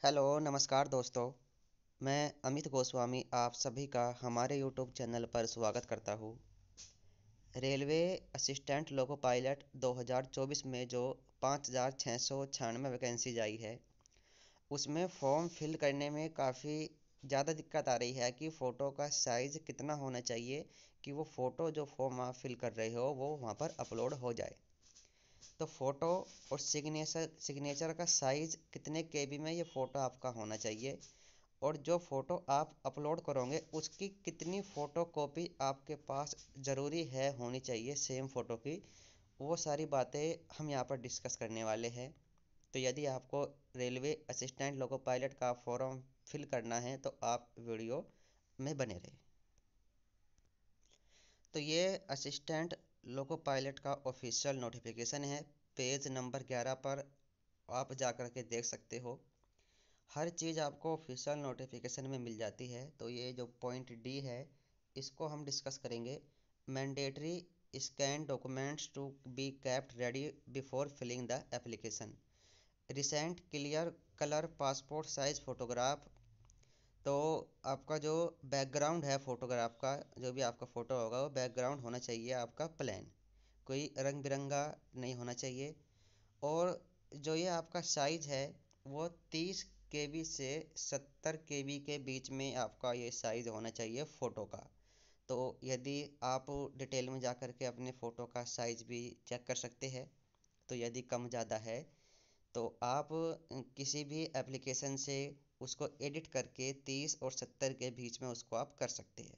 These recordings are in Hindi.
हेलो नमस्कार दोस्तों। मैं अमित गोस्वामी आप सभी का हमारे यूट्यूब चैनल पर स्वागत करता हूँ। रेलवे असिस्टेंट लोको पायलट 2024 में जो 5,696 वैकेंसीज आई है, उसमें फॉर्म फिल करने में काफ़ी ज़्यादा दिक्कत आ रही है कि फ़ोटो का साइज़ कितना होना चाहिए कि वो फ़ोटो जो फॉर्म आप फिल कर रहे हो वो वहाँ पर अपलोड हो जाए। तो फ़ोटो और सिग्नेचर का साइज़ कितने केबी में ये फ़ोटो आपका होना चाहिए, और जो फ़ोटो आप अपलोड करोगे उसकी कितनी फ़ोटो कॉपी आपके पास ज़रूरी है होनी चाहिए सेम फ़ोटो की, वो सारी बातें हम यहाँ पर डिस्कस करने वाले हैं। तो यदि आपको रेलवे असिस्टेंट लोको पायलट का फॉर्म फिल करना है तो आप वीडियो में बने रहें। तो ये असिस्टेंट लोको पायलट का ऑफिशियल नोटिफिकेशन है। पेज नंबर 11 पर आप जा कर के देख सकते हो। हर चीज़ आपको ऑफिशियल नोटिफिकेशन में मिल जाती है। तो ये जो पॉइंट डी है, इसको हम डिस्कस करेंगे। Mandatory scan documents to be kept ready before filling the application. Recent clear colour passport size photograph. तो आपका जो बैकग्राउंड है फ़ोटोग्राफ का, जो भी आपका फ़ोटो होगा वो बैकग्राउंड होना चाहिए आपका प्लेन, कोई रंग बिरंगा नहीं होना चाहिए। और जो ये आपका साइज़ है वो 30 KB से 70 KB के बीच में आपका ये साइज़ होना चाहिए फ़ोटो का। तो यदि आप डिटेल में जा कर के अपने फ़ोटो का साइज़ भी चेक कर सकते हैं। तो यदि कम ज़्यादा है तो आप किसी भी एप्लीकेशन से उसको एडिट करके 30 और 70 के बीच में उसको आप कर सकते हैं,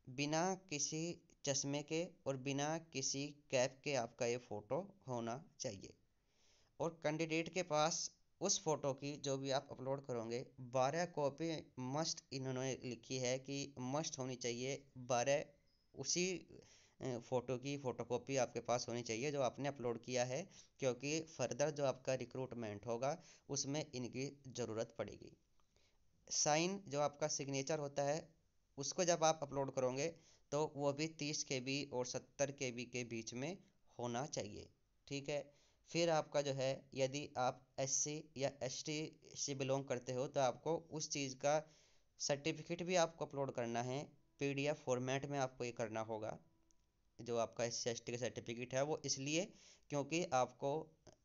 बिना किसी चश्मे के और बिना किसी कैप के आपका ये फ़ोटो होना चाहिए। और कैंडिडेट के पास उस फ़ोटो की जो भी आप अपलोड करोगे 12 कॉपी मस्ट, इन्होंने लिखी है कि मस्ट होनी चाहिए 12 उसी फ़ोटो की फ़ोटोकॉपी आपके पास होनी चाहिए जो आपने अपलोड किया है, क्योंकि फर्दर जो आपका रिक्रूटमेंट होगा उसमें इनकी ज़रूरत पड़ेगी। साइन जो आपका सिग्नेचर होता है उसको जब आप अपलोड करोगे तो वो भी 30 KB और 70 KB के बीच में होना चाहिए। ठीक है। फिर आपका जो है, यदि आप SC या ST से बिलोंग करते हो तो आपको उस चीज़ का सर्टिफिकेट भी आपको अपलोड करना है। PDF फॉर्मेट में आपको ये करना होगा। जो आपका SC ST का सर्टिफिकेट है वो इसलिए क्योंकि आपको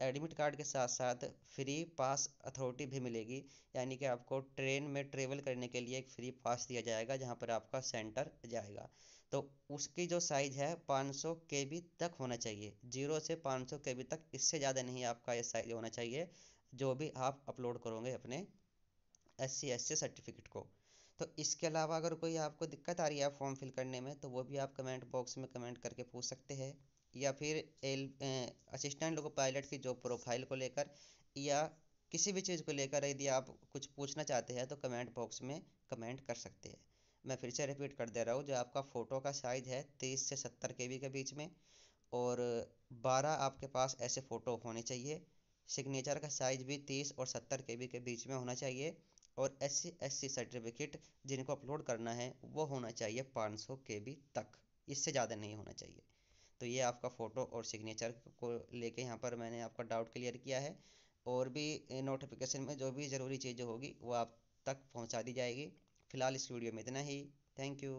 एडमिट कार्ड के साथ साथ फ्री पास अथॉरिटी भी मिलेगी, यानी कि आपको ट्रेन में ट्रेवल करने के लिए एक फ्री पास दिया जाएगा जहाँ पर आपका सेंटर जाएगा। तो उसकी जो साइज़ है 500 KB तक होना चाहिए, 0 से 500 KB तक, इससे ज़्यादा नहीं आपका ये साइज़ होना चाहिए जो भी आप अपलोड करोगे अपने SC ST सर्टिफिकेट को। तो इसके अलावा अगर कोई आपको दिक्कत आ रही है फॉर्म फिल करने में तो वो भी आप कमेंट बॉक्स में कमेंट करके पूछ सकते हैं, या फिर असिस्टेंट लोको पायलट की जॉब प्रोफाइल को लेकर या किसी भी चीज़ को लेकर यदि आप कुछ पूछना चाहते हैं तो कमेंट बॉक्स में कमेंट कर सकते हैं। मैं फिर से रिपीट कर दे रहा हूँ, जो आपका फ़ोटो का साइज़ है 30 से 70 KB के बीच में, और 12 आपके पास ऐसे फ़ोटो होने चाहिए। सिग्नेचर का साइज़ भी 30 और 70 KB के बीच में होना चाहिए। और SC ST सर्टिफिकेट जिनको अपलोड करना है वो होना चाहिए 500 KB तक, इससे ज़्यादा नहीं होना चाहिए। तो ये आपका फ़ोटो और सिग्नेचर को लेके यहाँ पर मैंने आपका डाउट क्लियर किया है। और भी नोटिफिकेशन में जो भी ज़रूरी चीज़ें होगी वो आप तक पहुँचा दी जाएगी। फ़िलहाल इस वीडियो में इतना ही। Thank you.